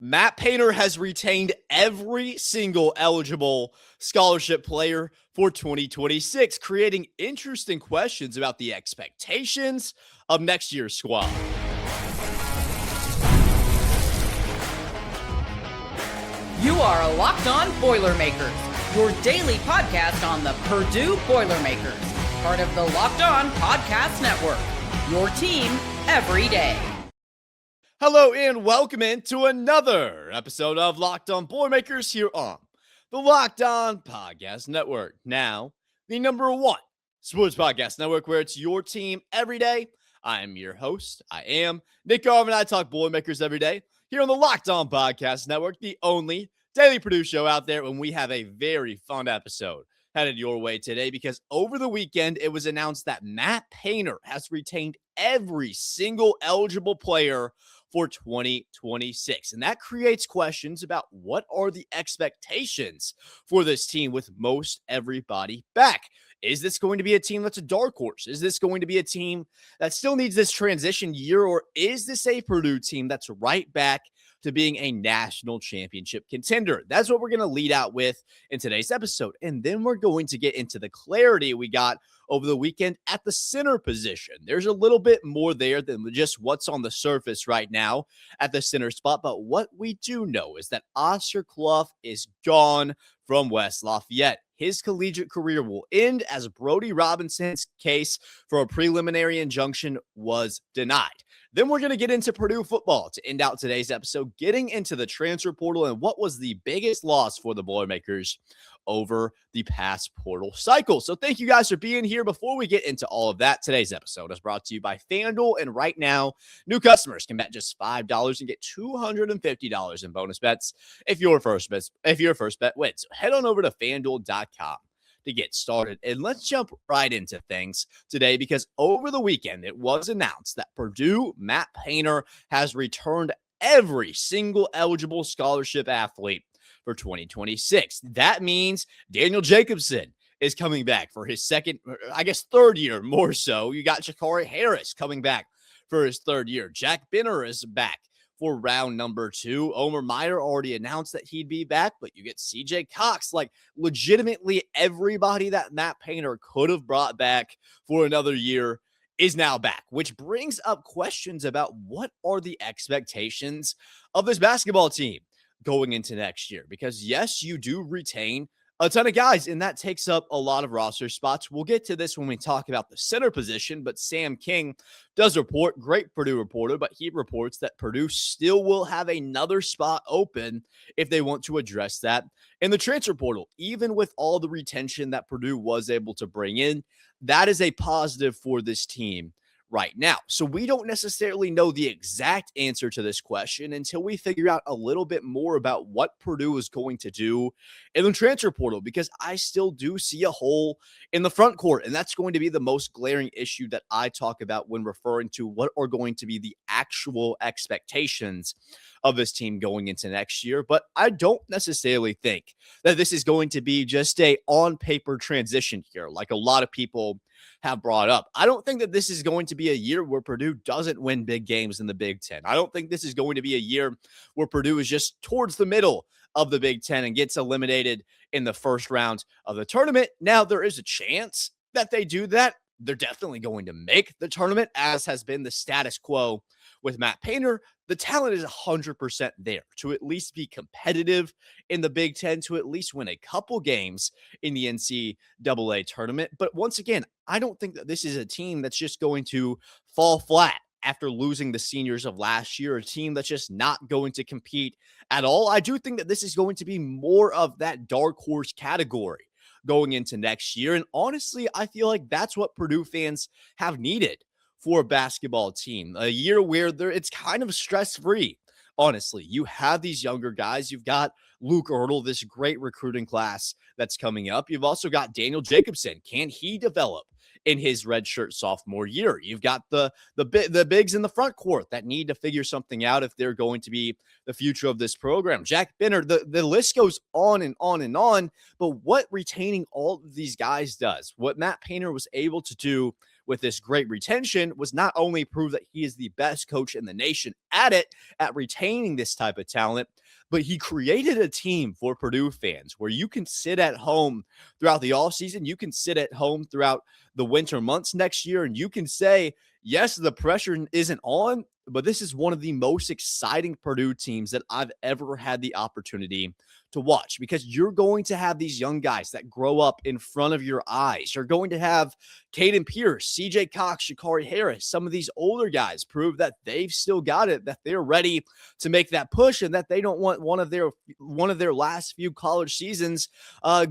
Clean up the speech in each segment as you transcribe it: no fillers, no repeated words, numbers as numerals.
Matt Painter has retained every single eligible scholarship player for 2026, creating interesting questions about the expectations of next year's squad. You are Locked On Boilermakers, your daily podcast on the Purdue Boilermakers, part of the Locked On Podcast Network, your team every day. Hello and welcome into another episode of Locked On Boilermakers here on the Locked On Podcast Network. Now, the number one sports podcast network where it's your team every day. I am your host. I am Nick Garvin. I talk Boilermakers every day here on the Locked On Podcast Network, the only daily Purdue show out there, when we have a very fun episode headed your way today, because over the weekend it was announced that Matt Painter has retained every single eligible player for 2026. And that creates questions about what are the expectations for this team with most everybody back. Is this going to be a team that's a dark horse? Is this going to be a team that still needs this transition year? Or is this a Purdue team that's right back to being a national championship contender? That's what we're going to lead out with in today's episode. And then we're going to get into the clarity we got over the weekend at the center position. There's a little bit more there than just what's on the surface right now at the center spot. But what we do know is that Oscar Clough is gone from West Lafayette. His collegiate career will end as Brody Robinson's case for a preliminary injunction was denied. Then we're going to get into Purdue football to end out today's episode, getting into the transfer portal and what was the biggest loss for the Boilermakers over the past portal cycle. So thank you guys for being here. Before we get into all of that, today's episode is brought to you by FanDuel. And right now, new customers can bet just $5 and get $250 in bonus bets if your first bet wins. So head on over to FanDuel.com to get started. And let's jump right into things today, because over the weekend, it was announced that Purdue Matt Painter has returned every single eligible scholarship athlete for 2026. That means Daniel Jacobsen is coming back for his third year more so. You got Gicarri Harris coming back for his third year. Jack Benner is back for round number 2. Omer Meyer already announced that he'd be back, but you get CJ Cox. Like, legitimately everybody that Matt Painter could have brought back for another year is now back, which brings up questions about what are the expectations of this basketball team going into next year. Because yes, you do retain a ton of guys, and that takes up a lot of roster spots. We'll get to this when we talk about the center position, but Sam King does report, great Purdue reporter, but he reports that Purdue still will have another spot open if they want to address that in the transfer portal. Even with all the retention that Purdue was able to bring in, that is a positive for this team right now. So we don't necessarily know the exact answer to this question until we figure out a little bit more about what Purdue is going to do in the transfer portal, because I still do see a hole in the front court, and that's going to be the most glaring issue that I talk about when referring to what are going to be the actual expectations of this team going into next year. But I don't necessarily think that this is going to be just a on-paper transition here, like a lot of people have brought up. I don't think that this is going to be a year where Purdue doesn't win big games in the Big Ten. I don't think this is going to be a year where Purdue is just towards the middle of the Big Ten and gets eliminated in the first round of the tournament. Now, there is a chance that they do that. They're definitely going to make the tournament, as has been the status quo with Matt Painter. The talent is 100% there to at least be competitive in the Big Ten, to at least win a couple games in the NCAA tournament. But once again, I don't think that this is a team that's just going to fall flat after losing the seniors of last year, a team that's just not going to compete at all. I do think that this is going to be more of that dark horse category going into next year. And honestly, I feel like that's what Purdue fans have needed for a basketball team. A year where it's kind of stress-free. Honestly, you have these younger guys. You've got Luke Ertl, this great recruiting class that's coming up. You've also got Daniel Jacobsen. Can he develop in his redshirt sophomore year? You've got the bigs in the front court that need to figure something out if they're going to be the future of this program. Jack Benner, the list goes on and on and on. But what retaining all of these guys does, what Matt Painter was able to do with this great retention was not only prove that he is the best coach in the nation at it, at retaining this type of talent, but he created a team for Purdue fans where you can sit at home throughout the offseason. You can sit at home throughout the winter months next year, and you can say, yes, the pressure isn't on, but this is one of the most exciting Purdue teams that I've ever had the opportunity to watch, because you're going to have these young guys that grow up in front of your eyes. You're going to have Caden Pierce, CJ Cox, Gicarri Harris, some of these older guys prove that they've still got it, that they're ready to make that push, and that they don't want one of their last few college seasons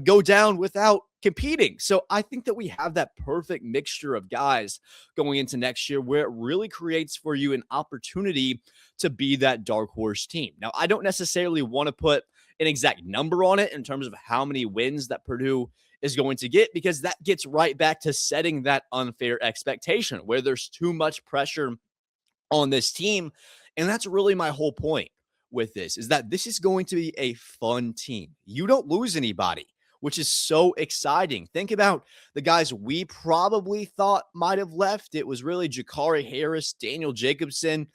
go down without competing. So I think that we have that perfect mixture of guys going into next year where it really creates for you an opportunity to be that dark horse team. Now, I don't necessarily want to put an exact number on it in terms of how many wins that Purdue is going to get, because that gets right back to setting that unfair expectation where there's too much pressure on this team. And that's really my whole point with this, is that this is going to be a fun team. You don't lose anybody, which is so exciting. Think about the guys we probably thought might have left. It was really Gicarri Harris, Daniel Jacobsen.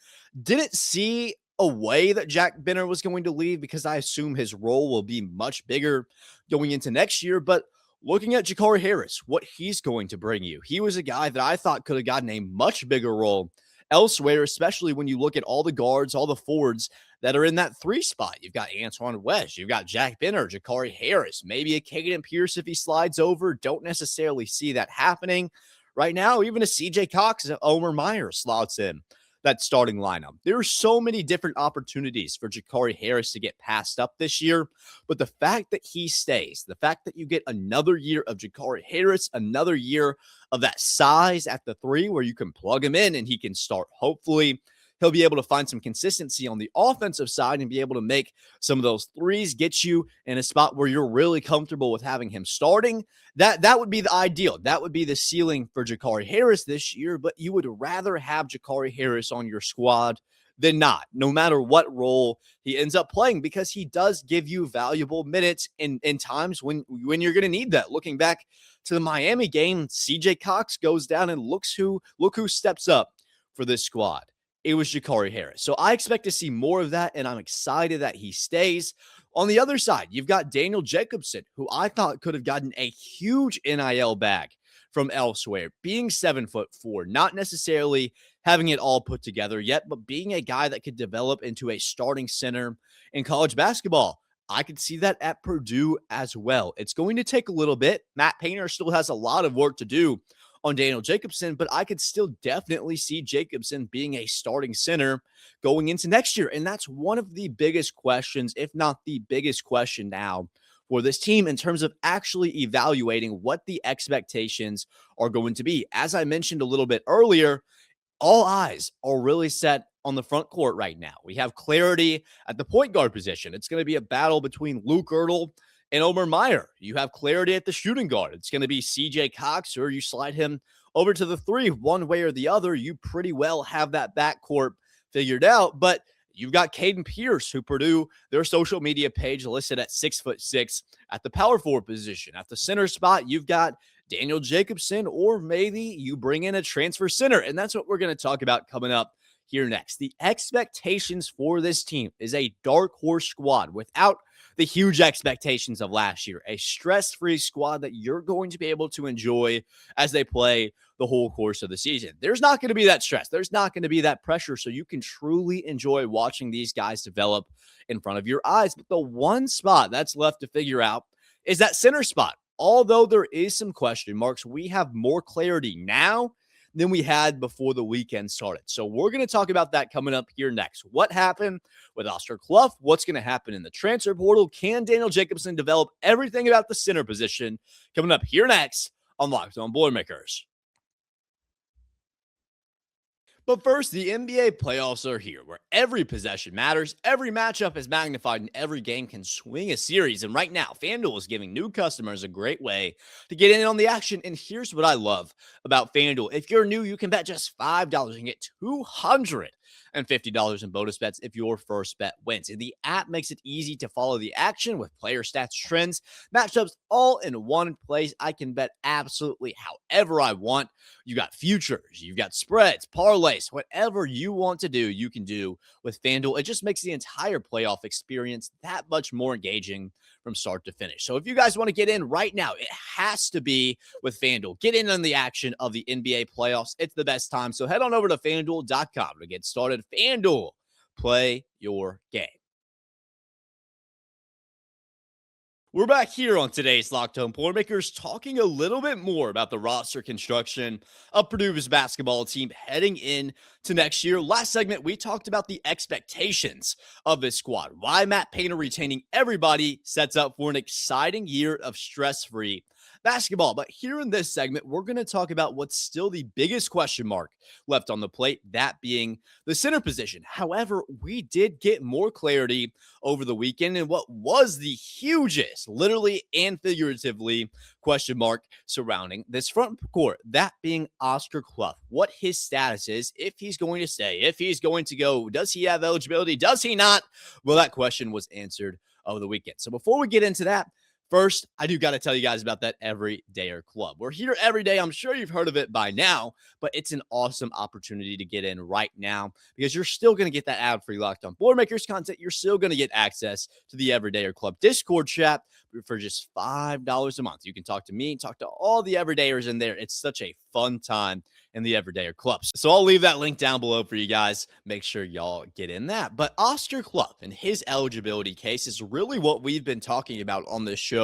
Didn't see a way that Jack Benner was going to leave, because I assume his role will be much bigger going into next year. But looking at Gicarri Harris, what he's going to bring you, he was a guy that I thought could have gotten a much bigger role elsewhere, especially when you look at all the guards, all the forwards that are in that 3 spot. You've got Antoine West, you've got Jack Benner, Gicarri Harris, maybe a Caden Pierce if he slides over. Don't necessarily see that happening right now. Even a CJ Cox and Omer Meyer slots in that starting lineup. There are so many different opportunities for Gicarri Harris to get passed up this year, but the fact that he stays, the fact that you get another year of Gicarri Harris, another year of that size at the 3 where you can plug him in and he can start. Hopefully he'll be able to find some consistency on the offensive side and be able to make some of those threes, get you in a spot where you're really comfortable with having him starting. That would be the ideal. That would be the ceiling for Gicarri Harris this year, but you would rather have Gicarri Harris on your squad than not, no matter what role he ends up playing, because he does give you valuable minutes in times when you're going to need that. Looking back to the Miami game, CJ Cox goes down and look who steps up for this squad. It was Gicarri Harris. So I expect to see more of that, and I'm excited that he stays. On the other side, you've got Daniel Jacobsen, who I thought could have gotten a huge NIL bag from elsewhere, being 7'4", not necessarily having it all put together yet, but being a guy that could develop into a starting center in college basketball. I could see that at Purdue as well. It's going to take a little bit. Matt Painter still has a lot of work to do on Daniel Jacobsen, but I could still definitely see Jacobsen being a starting center going into next year. And that's one of the biggest questions, if not the biggest question now for this team in terms of actually evaluating what the expectations are going to be. As I mentioned a little bit earlier, all eyes are really set on the front court right now. We have clarity at the point guard position. It's going to be a battle between Luke Ertl and Omer Meyer. You have clarity at the shooting guard. It's going to be CJ Cox, or you slide him over to the 3 one way or the other. You pretty well have that backcourt figured out. But you've got Caden Pierce, who Purdue, their social media page listed at 6'6" at the power forward position. At the center spot, you've got Daniel Jacobsen, or maybe you bring in a transfer center. And that's what we're going to talk about coming up here next. The expectations for this team is a dark horse squad without the huge expectations of last year, a stress-free squad that you're going to be able to enjoy as they play the whole course of the season. There's not going to be that stress. There's not going to be that pressure, so you can truly enjoy watching these guys develop in front of your eyes. But the one spot that's left to figure out is that center spot. Although there is some question marks, we have more clarity now than we had before the weekend started. So we're going to talk about that coming up here next. What happened with Oscar Clough? What's going to happen in the transfer portal? Can Daniel Jacobsen develop everything about the center position? Coming up here next on Locked On Boilermakers. But first, the NBA playoffs are here, where every possession matters, every matchup is magnified, and every game can swing a series. And right now, FanDuel is giving new customers a great way to get in on the action. And here's what I love about FanDuel. If you're new, you can bet just $5 and get $200 and $50 in bonus bets if your first bet wins. And the app makes it easy to follow the action with player stats, trends, matchups, all in one place. I can bet absolutely however I want. You got futures, you've got spreads, parlays, whatever you want to do, you can do with FanDuel. It just makes the entire playoff experience that much more engaging from start to finish. So if you guys want to get in right now, it has to be with FanDuel. Get in on the action of the NBA playoffs. It's the best time. So head on over to FanDuel.com to get started. FanDuel, play your game. We're back here on today's Locked On Boilermakers talking a little bit more about the roster construction of Purdue's basketball team heading in to next year. Last segment, we talked about the expectations of this squad, why Matt Painter retaining everybody sets up for an exciting year of stress-free basketball. But here in this segment, we're going to talk about what's still the biggest question mark left on the plate, that being the center position. However, we did get more clarity over the weekend in what was the hugest, literally and figuratively, question mark surrounding this front court, that being Oscar Clough. What his status is, if he's going to stay, if he's going to go, does he have eligibility, does he not? Well, that question was answered over the weekend. So before we get into that, first, I do got to tell you guys about that Everydayer Club. We're here every day. I'm sure you've heard of it by now, but it's an awesome opportunity to get in right now because you're still going to get that ad-free Locked On Boilermakers content. You're still going to get access to the Everydayer Club Discord chat for just $5 a month. You can talk to me, talk to all the Everydayers in there. It's such a fun time in the Everydayer Clubs. So I'll leave that link down below for you guys. Make sure y'all get in that. But Oscar Clough and his eligibility case is really what we've been talking about on this show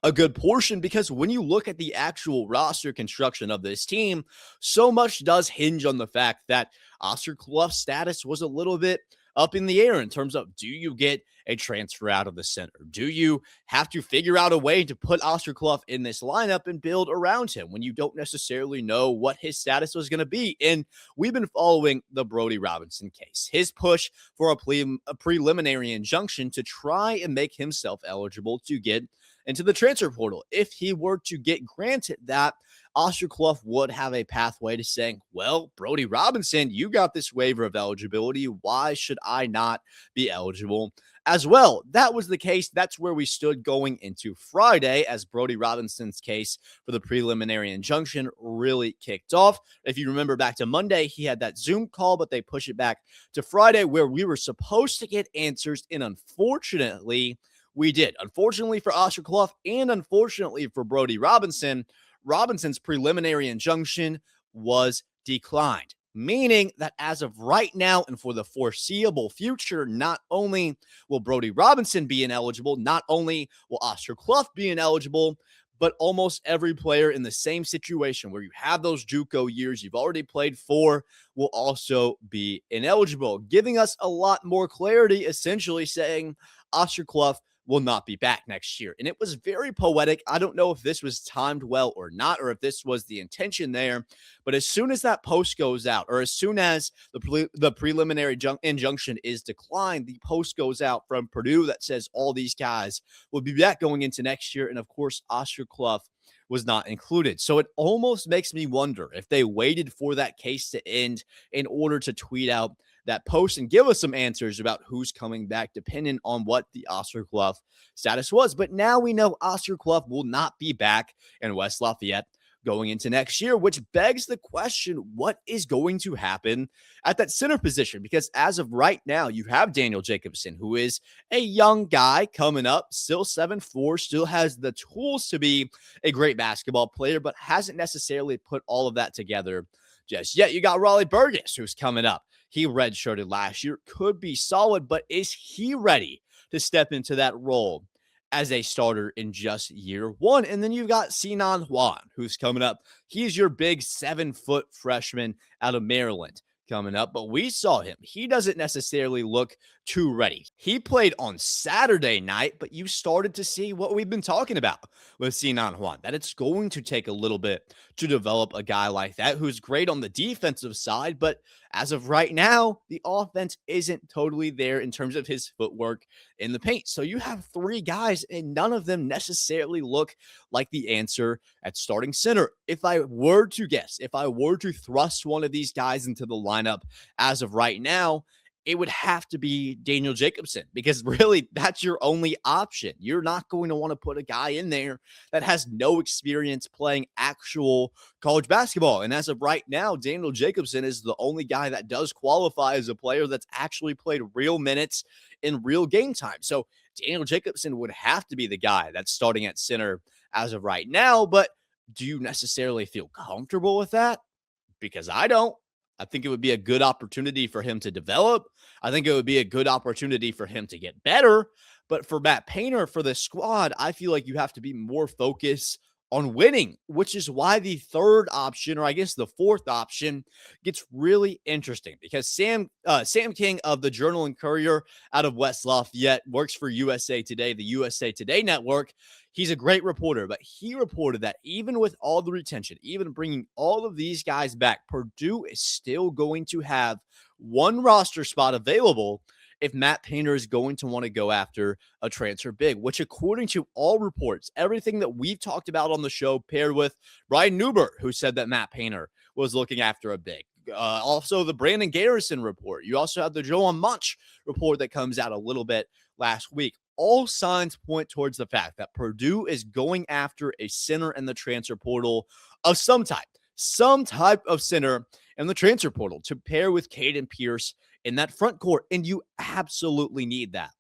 a good portion, because when you look at the actual roster construction of this team, so much does hinge on the fact that Oscar Clough's status was a little bit up in the air in terms of, do you get a transfer out of the center? Do you have to figure out a way to put Oscar Clough in this lineup and build around him when you don't necessarily know what his status was going to be? And we've been following the Brody Robinson case, his push for a preliminary injunction to try and make himself eligible to get into the transfer portal. If he were to get granted that, Oscar Clough would have a pathway to saying, well, Brody Robinson, you got this waiver of eligibility. Why should I not be eligible as well? That was the case. That's where we stood going into Friday as Brody Robinson's case for the preliminary injunction really kicked off. If you remember back to Monday, he had that Zoom call, but they pushed it back to Friday where we were supposed to get answers. And unfortunately, we did. Unfortunately for Oscar Clough and unfortunately for Brody Robinson, Robinson's preliminary injunction was declined, meaning that as of right now and for the foreseeable future, not only will Brody Robinson be ineligible, not only will Oscar Clough be ineligible, but almost every player in the same situation where you have those JUCO years you've already played for will also be ineligible, giving us a lot more clarity, essentially saying Oscar Clough will not be back next year. And it was very poetic. I don't know if this was timed well or not, or if this was the intention there. But as soon as that post goes out, or as soon as the preliminary injunction is declined, the post goes out from Purdue that says all these guys will be back going into next year. And of course, Oscar Clough was not included. So it almost makes me wonder if they waited for that case to end in order to tweet out that post and give us some answers about who's coming back, depending on what the Oscar Clough status was. But now we know Oscar Clough will not be back in West Lafayette going into next year, which begs the question, what is going to happen at that center position? Because as of right now, you have Daniel Jacobsen, who is a young guy coming up, still 7'4", still has the tools to be a great basketball player, but hasn't necessarily put all of that together just yet. You got Raleigh Burgess, who's coming up. He redshirted last year, could be solid, but is he ready to step into that role as a starter in just year one? And then you've got Sinan Juan, who's coming up. He's your big 7-foot freshman out of Maryland coming up, but we saw him. He doesn't necessarily look too ready. He played on Saturday night, but you started to see what we've been talking about with Sinan Juan, that it's going to take a little bit to develop a guy like that who's great on the defensive side, but as of right now, the offense isn't totally there in terms of his footwork in the paint. So you have three guys, and none of them necessarily look like the answer at starting center. If I were to guess, if I were to thrust one of these guys into the lineup as of right now, it would have to be Daniel Jacobsen, because really that's your only option. You're not going to want to put a guy in there that has no experience playing actual college basketball. And as of right now, Daniel Jacobsen is the only guy that does qualify as a player that's actually played real minutes in real game time. So Daniel Jacobsen would have to be the guy that's starting at center as of right now. But do you necessarily feel comfortable with that? Because I don't. I think it would be a good opportunity for him to develop. I think it would be a good opportunity for him to get better. But for Matt Painter, for the squad, I feel like you have to be more focused on winning, which is why the third option, or I guess the fourth option, gets really interesting, because Sam King of the Journal and Courier out of West Lafayette works for USA Today, the USA Today network. He's a great reporter, but he reported that even with all the retention, even bringing all of these guys back, Purdue is still going to have one roster spot available if Matt Painter is going to want to go after a transfer big, which according to all reports, everything that we've talked about on the show, paired with Brian Newbert, who said that Matt Painter was looking after a big. Also the Brandon Garrison report. You also have the Joel Munch report that comes out a little bit last week. All signs point towards the fact that Purdue is going after a center in the transfer portal of some type of center in the transfer portal to pair with Caden Pierce in that front court. And you absolutely need that,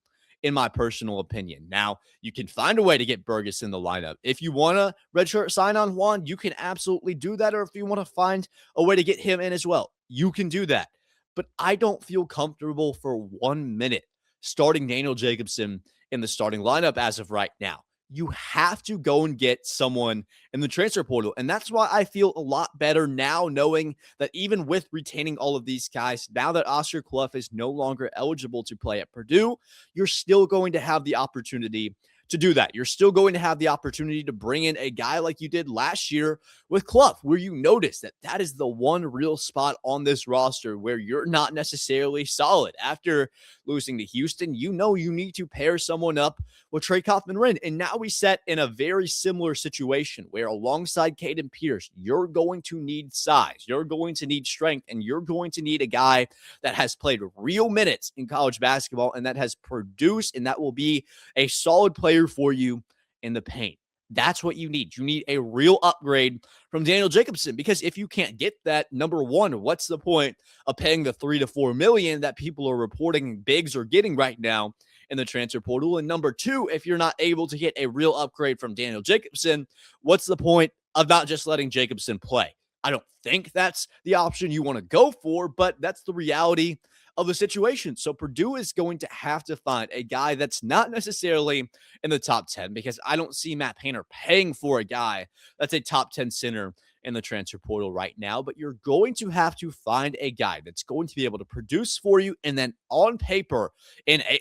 in my personal opinion. Now, you can find a way to get Burgess in the lineup. If you want to redshirt Sinan Juan, you can absolutely do that. Or if you want to find a way to get him in as well, you can do that. But I don't feel comfortable for 1 minute starting Daniel Jacobsen in the starting lineup as of right now. You have to go and get someone in the transfer portal. And that's why I feel a lot better now, knowing that even with retaining all of these guys, now that Oscar Clough is no longer eligible to play at Purdue, you're still going to have the opportunity to do that. You're still going to have the opportunity to bring in a guy like you did last year with Clough, where you notice that that is the one real spot on this roster where you're not necessarily solid. After losing to Houston, you know you need to pair someone up with Trey Kaufman-Renn. And now we set in a very similar situation where alongside Caden Pierce, you're going to need size, you're going to need strength, and you're going to need a guy that has played real minutes in college basketball and that has produced, and that will be a solid player for you in the paint. That's what you need. You need a real upgrade from Daniel Jacobsen, because if you can't get that, number one, what's the point of paying the $3 to $4 million that people are reporting bigs are getting right now in the transfer portal? And number two, if you're not able to get a real upgrade from Daniel Jacobsen, what's the point of not just letting Jacobsen play? I don't think that's the option you want to go for, but that's the reality of the situation. So Purdue is going to have to find a guy that's not necessarily in the top 10, because I don't see Matt Painter paying for a guy that's a top 10 center in the transfer portal right now. But you're going to have to find a guy that's going to be able to produce for you, and then on paper,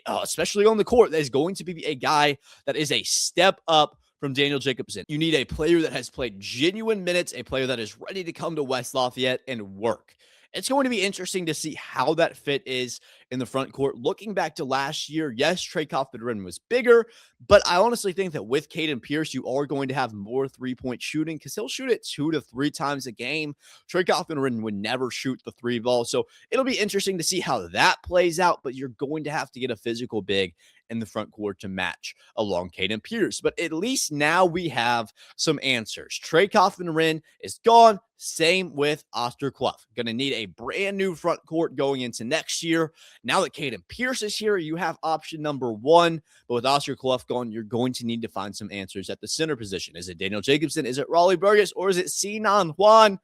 especially on the court, that is going to be a guy that is a step up from Daniel Jacobsen. You need a player that has played genuine minutes, a player that is ready to come to West Lafayette and work. It's going to be interesting to see how that fit is in the front court. Looking back to last year, yes, Trey Kaufman-Renn was bigger, but I honestly think that with Caden Pierce, you are going to have more three-point shooting, because he'll shoot it 2 to 3 times a game. Trey Kaufman-Renn would never shoot the three ball, so it'll be interesting to see how that plays out, but you're going to have to get a physical big in the front court to match along Caden Pierce. But at least now we have some answers. Trey Kaufman-Renn is gone. Same with Oscar Clough. Going to need a brand new front court going into next year. Now that Caden Pierce is here, you have option number one. But with Oscar Clough gone, you're going to need to find some answers at the center position. Is it Daniel Jacobsen? Is it Raleigh Burgess? Or is it Sinan Juan?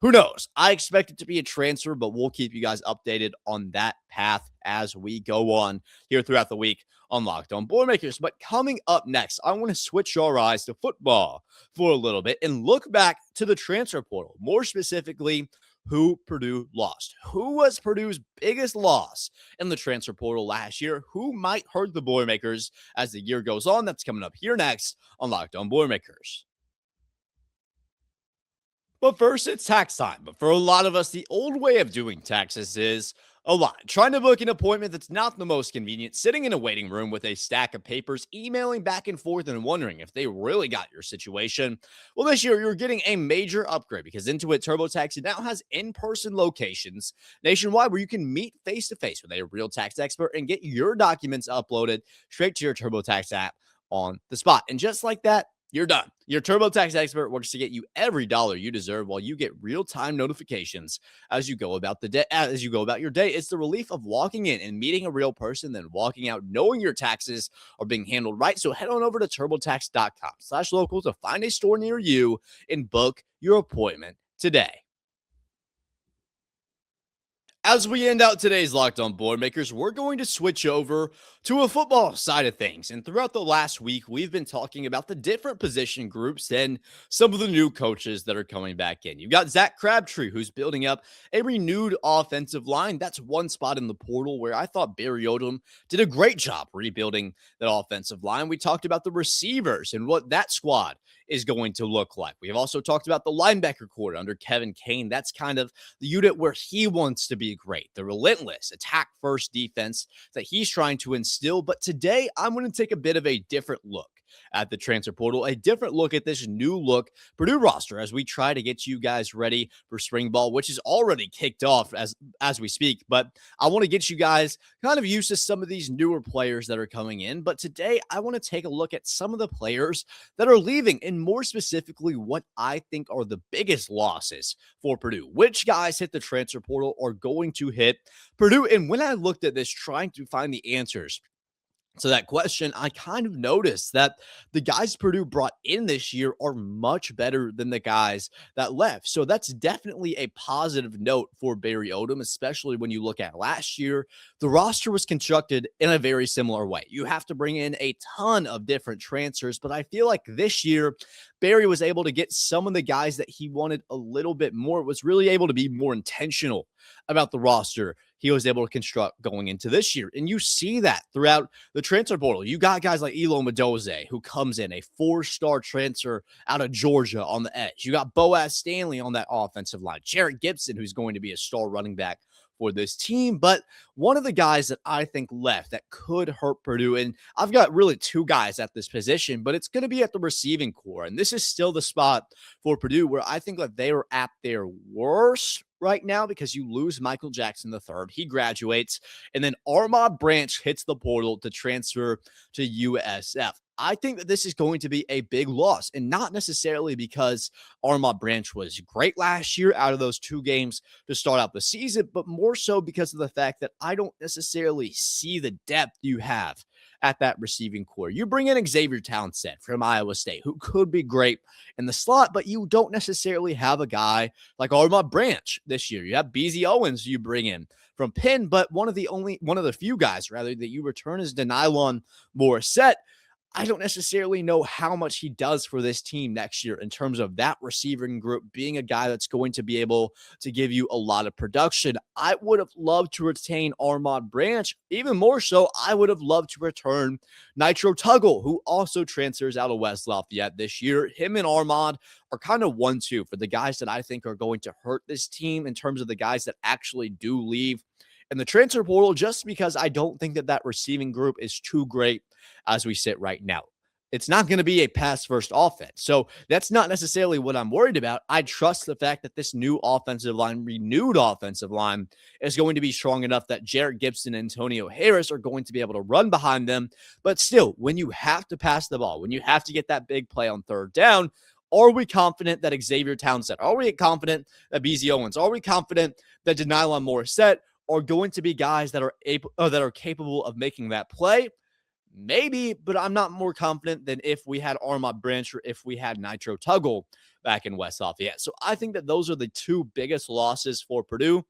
Who knows? I expect it to be a transfer, but we'll keep you guys updated on that path as we go on here throughout the week on Locked On Boilermakers. But coming up next, I want to switch our eyes to football for a little bit and look back to the transfer portal. More specifically, who Purdue lost. Who was Purdue's biggest loss in the transfer portal last year? Who might hurt the Boilermakers as the year goes on? That's coming up here next on Locked On Boilermakers. But first, it's tax time. But for a lot of us, the old way of doing taxes is a lot. Trying to book an appointment that's not the most convenient, sitting in a waiting room with a stack of papers, emailing back and forth and wondering if they really got your situation. Well, this year, you're getting a major upgrade because Intuit TurboTax now has in-person locations nationwide where you can meet face-to-face with a real tax expert and get your documents uploaded straight to your TurboTax app on the spot. And just like that, you're done. Your TurboTax expert works to get you every dollar you deserve while you get real-time notifications as you go about your day. It's the relief of walking in and meeting a real person, then walking out knowing your taxes are being handled right. So head on over to turbotax.com/local to find a store near you and book your appointment today. As we end out today's Locked On Boilermakers, we're going to switch over to a football side of things. And throughout the last week, we've been talking about the different position groups and some of the new coaches that are coming back in. You've got Zach Crabtree, who's building up a renewed offensive line. That's one spot in the portal where I thought Barry Odom did a great job rebuilding that offensive line. We talked about the receivers and what that squad is going to look like. We have also talked about the linebacker core under Kevin Kane. That's kind of the unit where he wants to be great, the relentless attack first defense that he's trying to instill. But today I'm going to take a bit of a different look at the transfer portal, a different look at this new look Purdue roster as we try to get you guys ready for spring ball, which is already kicked off as we speak. But I want to get you guys kind of used to some of these newer players that are coming in. But today I want to take a look at some of the players that are leaving, and more specifically, what I think are the biggest losses for Purdue. Which guys hit the transfer portal are going to hit Purdue? And when I looked at this, trying to find the answers to that question, I kind of noticed that the guys Purdue brought in this year are much better than the guys that left. So that's definitely a positive note for Barry Odom, especially when you look at last year. The roster was constructed in a very similar way. You have to bring in a ton of different transfers, but I feel like this year, Barry was able to get some of the guys that he wanted a little bit more, was really able to be more intentional about the roster he was able to construct going into this year. And you see that throughout the transfer portal. You got guys like Mendoze, who comes in, a 4-star transfer out of Georgia on the edge. You got Boaz Stanley on that offensive line. Jerrick Gibson, who's going to be a star running back for this team. But one of the guys that I think left that could hurt Purdue, and I've got really two guys at this position, but it's going to be at the receiving core. And this is still the spot for Purdue where I think that they are at their worst right now, because you lose Michael Jackson III. He graduates, and then Armhad Branch hits the portal to transfer to USF. I think that this is going to be a big loss, and not necessarily because Armhad Branch was great last year out of those 2 games to start out the season, but more so because of the fact that I don't necessarily see the depth you have at that receiving core. You bring in Xavier Townsend from Iowa State, who could be great in the slot, but you don't necessarily have a guy like Armhad Branch this year. You have BZ Owens you bring in from Penn, but one of the few guys rather that you return is Denylon Morissette. I don't necessarily know how much he does for this team next year in terms of that receiving group being a guy that's going to be able to give you a lot of production. I would have loved to retain Armhad Branch. Even more so, I would have loved to return Nitro Tuggle, who also transfers out of West Lafayette this year. Him and Armhad are kind of 1-2 for the guys that I think are going to hurt this team in terms of the guys that actually do leave in the transfer portal, just because I don't think that receiving group is too great as we sit right now. It's not going to be a pass-first offense. So that's not necessarily what I'm worried about. I trust the fact that this new offensive line, renewed offensive line, is going to be strong enough that Jerrick Gibson and Antonio Harris are going to be able to run behind them. But still, when you have to pass the ball, when you have to get that big play on third down, are we confident that Xavier Townsend, are we confident that BZ Owens, are we confident that Denylon Morissette are going to be guys that are capable of making that play? Maybe, but I'm not more confident than if we had Armhad Branch or if we had Nitro Tuggle back in West Lafayette. So I think that those are the 2 biggest losses for Purdue,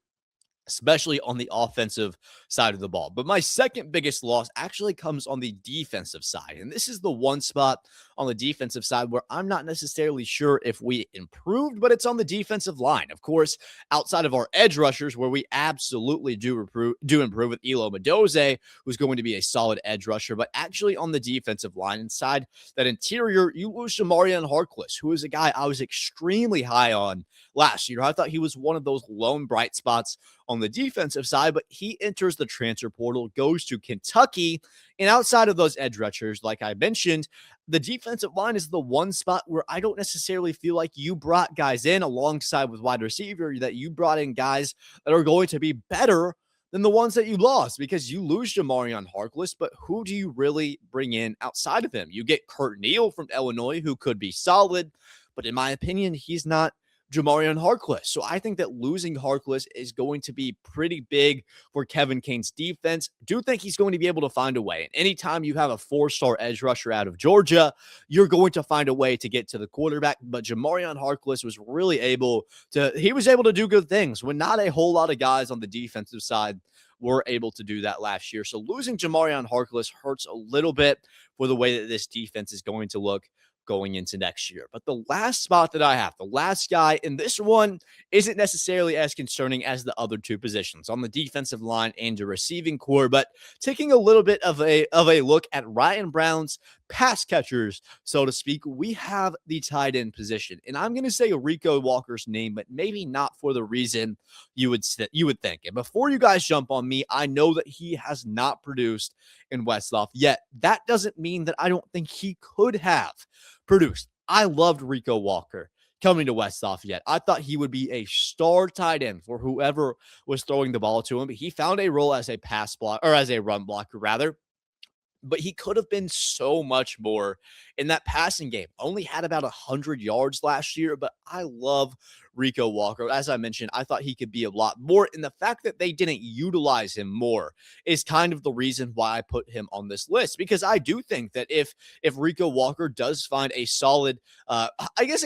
especially on the offensive side of the ball. But my second biggest loss actually comes on the defensive side. And this is the one spot on the defensive side where I'm not necessarily sure if we improved, but it's on the defensive line. Of course, outside of our edge rushers, where we absolutely do improve with Elo Mendoze, who's going to be a solid edge rusher, but actually on the defensive line inside that interior, you lose Jamarion Harkless, who is a guy I was extremely high on last year. I thought he was one of those lone bright spots on the defensive side, but he enters the transfer portal, goes to Kentucky, and outside of those edge rushers, like I mentioned, the defensive line is the one spot where I don't necessarily feel like you brought guys in alongside with wide receiver, that you brought in guys that are going to be better than the ones that you lost, because you lose Jamarion Harkless, but who do you really bring in outside of him? You get Kurt Neal from Illinois, who could be solid, but in my opinion, he's not Jamarion Harkless. So I think that losing Harkless is going to be pretty big for Kevin Kane's defense. Do think he's going to be able to find a way. And anytime you have a 4-star edge rusher out of Georgia, you're going to find a way to get to the quarterback. But Jamarion Harkless was really able to do good things when not a whole lot of guys on the defensive side were able to do that last year. So losing Jamarion Harkless hurts a little bit for the way that this defense is going to look going into next year. But the last spot that I have, the last guy in this one, isn't necessarily as concerning as the other two positions on the defensive line and the receiving core, but taking a little bit of a look at Ryan Brown's pass catchers, so to speak, we have the tight end position. And I'm going to say Rico Walker's name, but maybe not for the reason you would think. And before you guys jump on me, I know that he has not produced in Westlaw yet. That doesn't mean that I don't think he could have produced. I loved Rico Walker coming to West Lafayette. I thought he would be a star tight end for whoever was throwing the ball to him. He found a role as a pass block, or as a run blocker rather, but he could have been so much more in that passing game. Only had about 100 yards last year, but I love Rico Walker. As I mentioned, I thought he could be a lot more, and the fact that they didn't utilize him more is kind of the reason why I put him on this list, because I do think that if Rico Walker does find a solid, a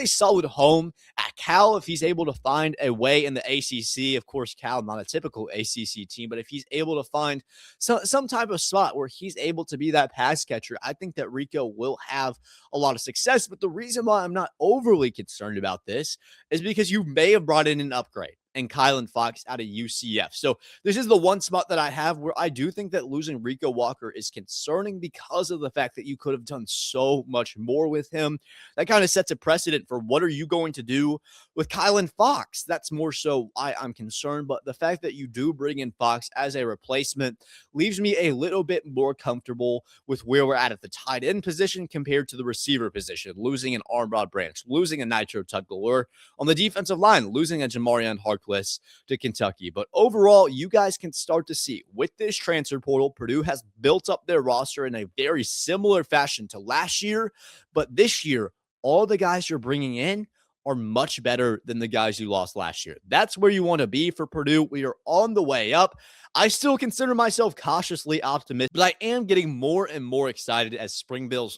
solid home at Cal, if he's able to find a way in the ACC, of course, Cal, not a typical ACC team, but if he's able to find some type of spot where he's able to be that pass catcher, I think that Rico will have a lot of success. But the reason why I'm not overly concerned about this is because you may have brought in an upgrade and Kylan Fox out of UCF. So this is the one spot that I have where I do think that losing Rico Walker is concerning because of the fact that you could have done so much more with him. That kind of sets a precedent for what are you going to do with Kylan Fox. That's more so why I'm concerned. But the fact that you do bring in Fox as a replacement leaves me a little bit more comfortable with where we're at the tight end position compared to the receiver position. Losing an Armhad branch, losing a Nitro Tuggle, or on the defensive line, losing a Jamarion Harkless to Kentucky. But overall, you guys can start to see with this transfer portal, Purdue has built up their roster in a very similar fashion to last year. But this year, all the guys you're bringing in are much better than the guys you lost last year. That's where you want to be for Purdue. We are on the way up. I still consider myself cautiously optimistic, but I am getting more and more excited as spring ball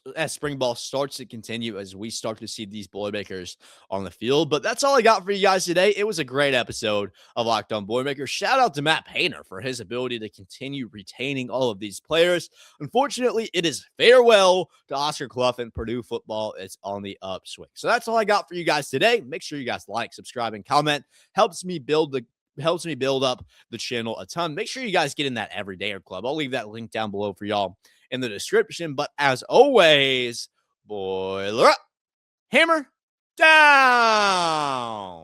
starts to continue, as we start to see these Boilermakers on the field. But that's all I got for you guys today. It was a great episode of Locked On Boilermakers. Shout out to Matt Painter for his ability to continue retaining all of these players. Unfortunately, it is farewell to Oscar Clough, and Purdue football is on the upswing. So that's all I got for you guys today. Make sure you guys like, subscribe, and comment. Helps me build up the channel a ton. Make sure you guys get in that Everydayer Club. I'll leave that link down below for y'all in the description. But as always, boiler up, hammer down.